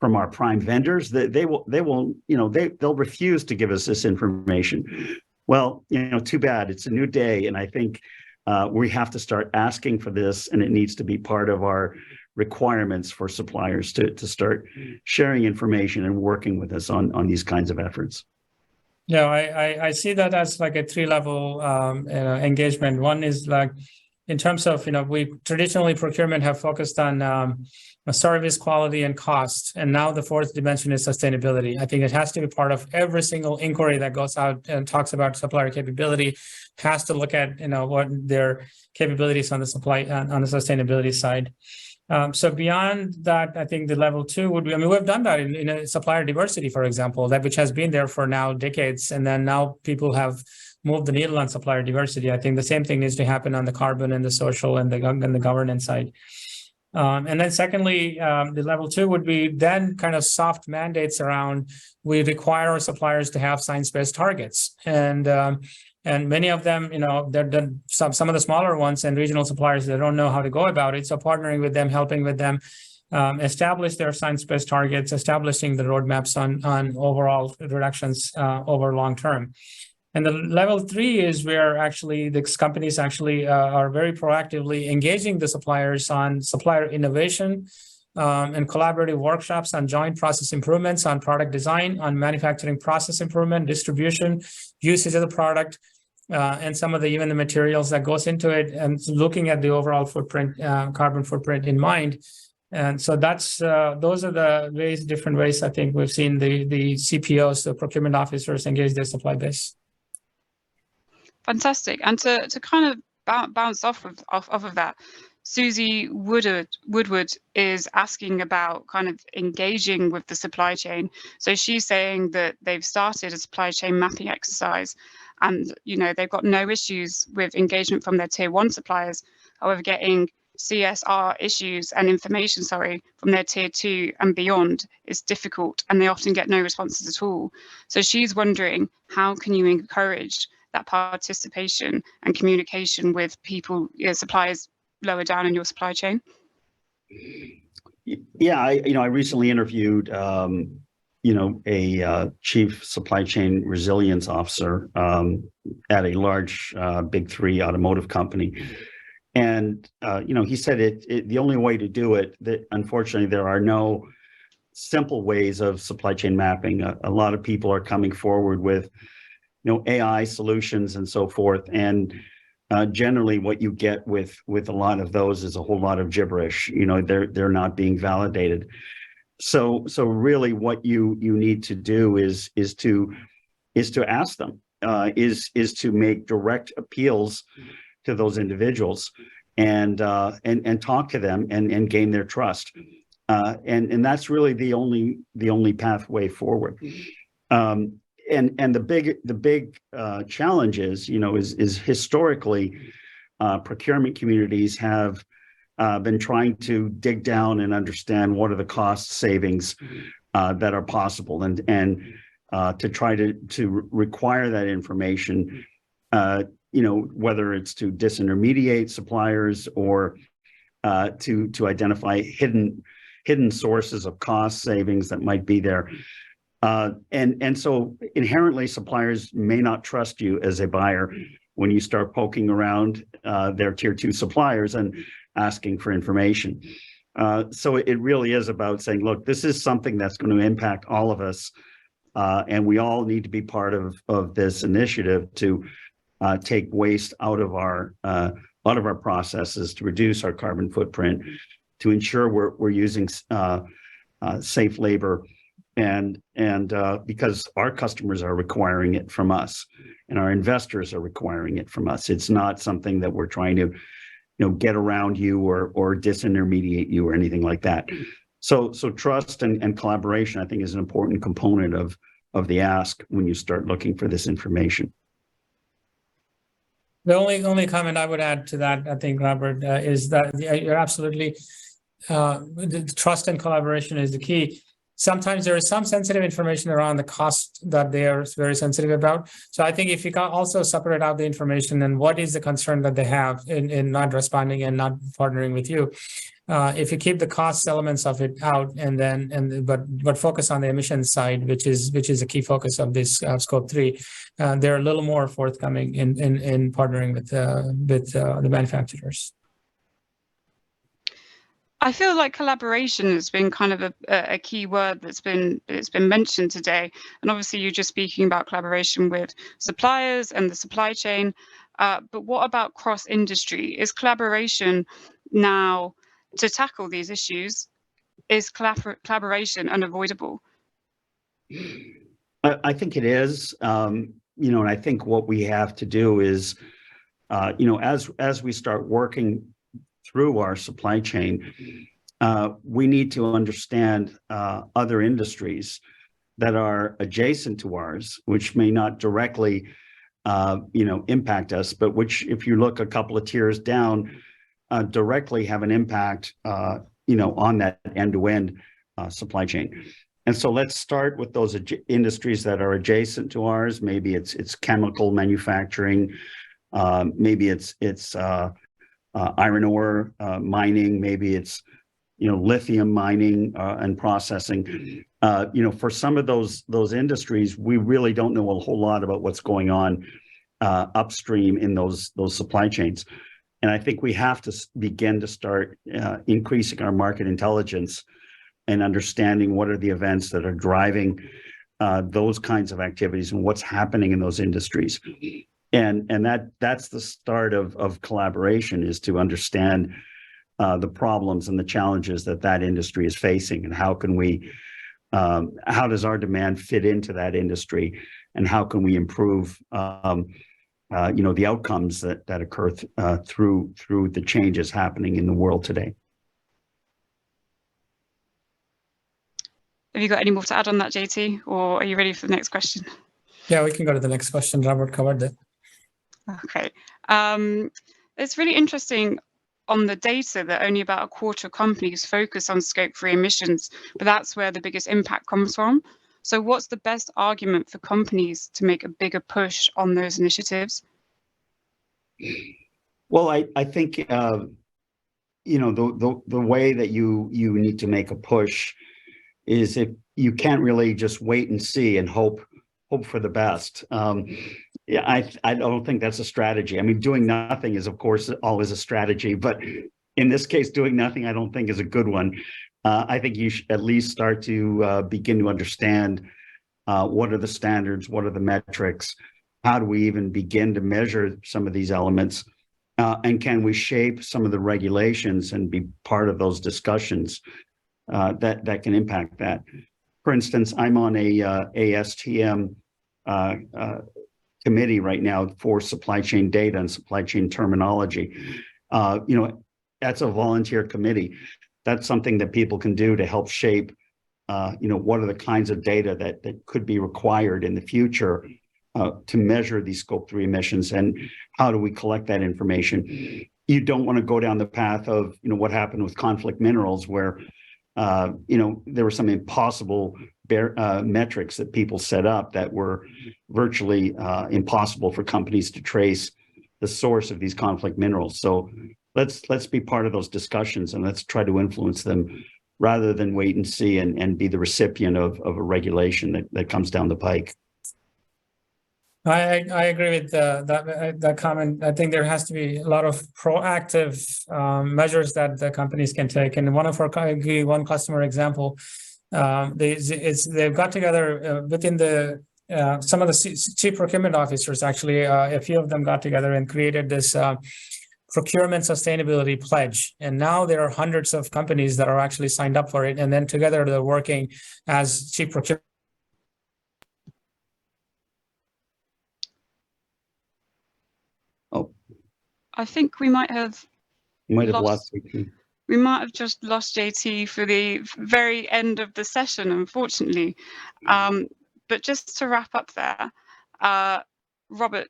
from our prime vendors. They'll refuse to give us this information. Well, too bad. It's a new day. And I think we have to start asking for this, and it needs to be part of our requirements for suppliers to start sharing information and working with us on these kinds of efforts. Yeah, I see that as like a 3-level engagement. One is like in terms of, we traditionally procurement have focused on service quality and cost. And now the fourth dimension is sustainability. I think it has to be part of every single inquiry that goes out and talks about supplier capability, has to look at, what their capabilities on the on the sustainability side. So beyond that, I think the level 2 would be, we've done that in supplier diversity, for example, which has been there for now decades. And then now people have moved the needle on supplier diversity. I think the same thing needs to happen on the carbon and the social and the governance side. And then secondly, the level 2 would be then kind of soft mandates around, we require our suppliers to have science-based targets. And many of them, they're some of the smaller ones and regional suppliers, they don't know how to go about it. So partnering with them, helping with them establish their science-based targets, establishing the roadmaps on overall reductions over long term. And the level 3 is where actually the companies actually are very proactively engaging the suppliers on supplier innovation and collaborative workshops on joint process improvements, on product design, on manufacturing process improvement, distribution, usage of the product, and some of even the materials that goes into it, and looking at the overall footprint, carbon footprint in mind. And so that's those are the different ways I think we've seen the CPOs, the procurement officers, engage their supply base. Fantastic. And to kind of bounce off of that, Susie Woodward is asking about kind of engaging with the supply chain. So she's saying that they've started a supply chain mapping exercise, and they've got no issues with engagement from their tier 1 suppliers. However, getting CSR issues and information, from their tier 2 and beyond is difficult, and they often get no responses at all. So she's wondering, how can you encourage that participation and communication with people, suppliers lower down in your supply chain? Yeah, I recently interviewed a chief supply chain resilience officer at a large big 3 automotive company. And, he said the only way to do it, that unfortunately there are no simple ways of supply chain mapping. A lot of people are coming forward with, AI solutions and so forth. And generally what you get with a lot of those is a whole lot of gibberish. They're not being validated. So really what you need to do is to ask them, is to make direct appeals to those individuals and talk to them and gain their trust. And that's really the only pathway forward. And the big challenge is historically procurement communities have been trying to dig down and understand what are the cost savings that are possible, and to try to require that information, whether it's to disintermediate suppliers or to identify hidden sources of cost savings that might be there. And so inherently suppliers may not trust you as a buyer when you start poking around their tier 2 suppliers and asking for information. So it really is about saying, look, this is something that's going to impact all of us, and we all need to be part of this initiative to take waste out of our processes, to reduce our carbon footprint, to ensure we're using safe labor. And because our customers are requiring it from us, and our investors are requiring it from us. It's not something that we're trying to, get around you or disintermediate you or anything like that. So trust and collaboration, I think, is an important component of the ask when you start looking for this information. The only comment I would add to that, I think, Robert, is that you're absolutely the trust and collaboration is the key. Sometimes there is some sensitive information around the cost that they are very sensitive about. So I think if you can also separate out the information and what is the concern that they have in not responding and not partnering with you, if you keep the cost elements of it out but focus on the emissions side, which is a key focus of this scope 3, they're a little more forthcoming in partnering with the manufacturers. I feel like collaboration has been kind of a key word that's been mentioned today. And obviously you're just speaking about collaboration with suppliers and the supply chain. But what about cross-industry? Is collaboration now to tackle these issues? Is collaboration unavoidable? I think it is, and I think what we have to do is, as we start working through our supply chain, we need to understand other industries that are adjacent to ours, which may not directly, impact us, but which, if you look a couple of tiers down, directly have an impact, on that end-to-end supply chain. And so let's start with those industries that are adjacent to ours. Maybe it's chemical manufacturing, maybe it's iron ore mining, maybe it's lithium mining and processing. For some of those industries, we really don't know a whole lot about what's going on upstream in those supply chains. And I think we have to begin to start increasing our market intelligence and understanding what are the events that are driving those kinds of activities and what's happening in those industries. And that's the start of collaboration, is to understand the problems and the challenges that industry is facing, and how does our demand fit into that industry, and how can we improve the outcomes that occur through the changes happening in the world today. Have you got any more to add on that, JT, or are you ready for the next question? Yeah, we can go to the next question. Robert covered it. Okay. It's really interesting on the data that only about a quarter of companies focus on Scope 3 emissions, but that's where the biggest impact comes from. So what's the best argument for companies to make a bigger push on those initiatives? Well, I think, the way that you need to make a push is, if you can't really just wait and see and hope for the best. I don't think that's a strategy. I mean, doing nothing is, of course, always a strategy, but in this case, doing nothing, I don't think is a good one. I think you should at least start to begin to understand what are the standards, what are the metrics, how do we even begin to measure some of these elements, and can we shape some of the regulations and be part of those discussions that can impact that. For instance, I'm on a ASTM committee right now for supply chain data and supply chain terminology. That's a volunteer committee. That's something that people can do to help shape, what are the kinds of data that could be required in the future to measure these Scope 3 emissions, and how do we collect that information. You don't want to go down the path of, what happened with conflict minerals, where there were some impossible metrics that people set up that were virtually impossible for companies to trace the source of these conflict minerals. So let's be part of those discussions, and let's try to influence them, rather than wait and see and be the recipient of a regulation that comes down the pike. I agree with that comment. I think there has to be a lot of proactive measures that the companies can take. And one customer example, they've got together within some of the chief procurement officers. Actually, a few of them got together and created this procurement sustainability pledge. And now there are hundreds of companies that are actually signed up for it. And then together they're working as chief procurement. I think we might have lost. We might have just lost JT for the very end of the session, unfortunately. But just to wrap up there, Robert,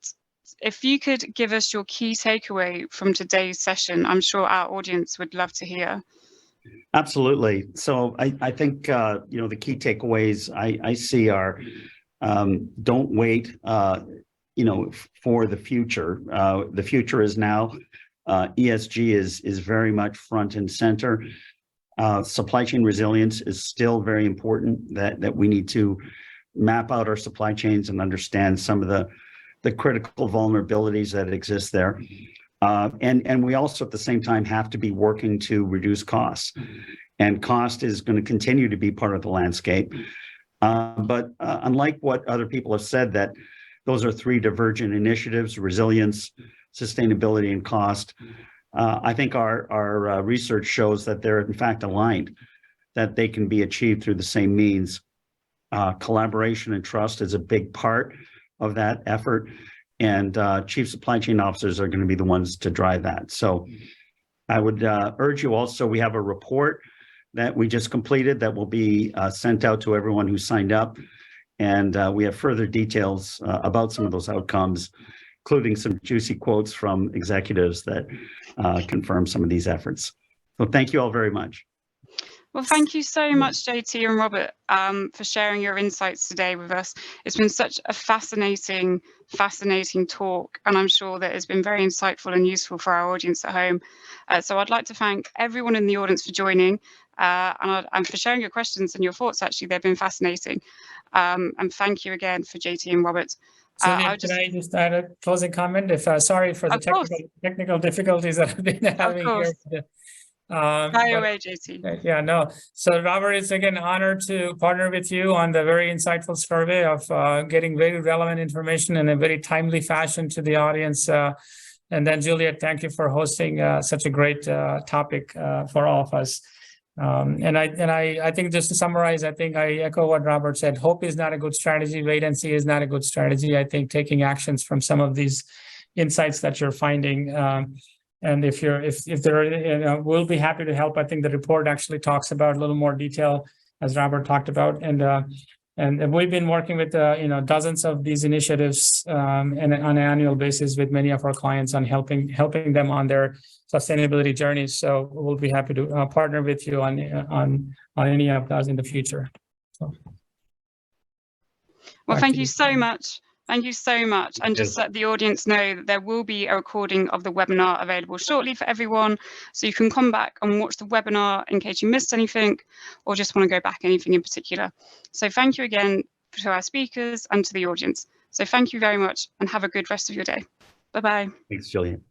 if you could give us your key takeaway from today's session, I'm sure our audience would love to hear. Absolutely. So I think, the key takeaways I see are, don't wait, for the future. The future is now. ESG is very much front and center. Supply chain resilience is still very important, that we need to map out our supply chains and understand some of the critical vulnerabilities that exist there. And we also at the same time have to be working to reduce costs. And cost is going to continue to be part of the landscape. But unlike what other people have said, that those are three divergent initiatives: resilience, sustainability and cost. I think our research shows that they're in fact aligned, that they can be achieved through the same means. Collaboration and trust is a big part of that effort, and chief supply chain officers are going to be the ones to drive that. So I would urge you also, we have a report that we just completed that will be sent out to everyone who signed up. And we have further details about some of those outcomes, including some juicy quotes from executives that confirm some of these efforts. So thank you all very much. Well, thank you so much, JT and Robert, for sharing your insights today with us. It's been such a fascinating talk, and I'm sure that it's been very insightful and useful for our audience at home. So I'd like to thank everyone in the audience for joining and for sharing your questions and your thoughts. Actually, they've been fascinating. And thank you again for JT and Robert. Juliet, can I just add a closing comment? Sorry for the technical difficulties that I've been having here. By the way, JT. Yeah, no. So Robert, it's again an honor to partner with you on the very insightful survey of getting very relevant information in a very timely fashion to the audience. And then Juliet, thank you for hosting such a great topic for all of us. And I think just to summarize, I think I echo what Robert said. Hope is not a good strategy. Wait and see is not a good strategy. I think taking actions from some of these insights that you're finding. And if there, we'll be happy to help. I think the report actually talks about a little more detail, as Robert talked about, and we've been working with dozens of these initiatives on an annual basis with many of our clients on helping them on their sustainability journeys. So we'll be happy to partner with you on any of those in the future. So, well, thank you so much. Thank you so much. And just let the audience know that there will be a recording of the webinar available shortly for everyone. So you can come back and watch the webinar in case you missed anything or just want to go back anything in particular. So thank you again to our speakers and to the audience. So thank you very much and have a good rest of your day. Bye-bye. Thanks, Julian.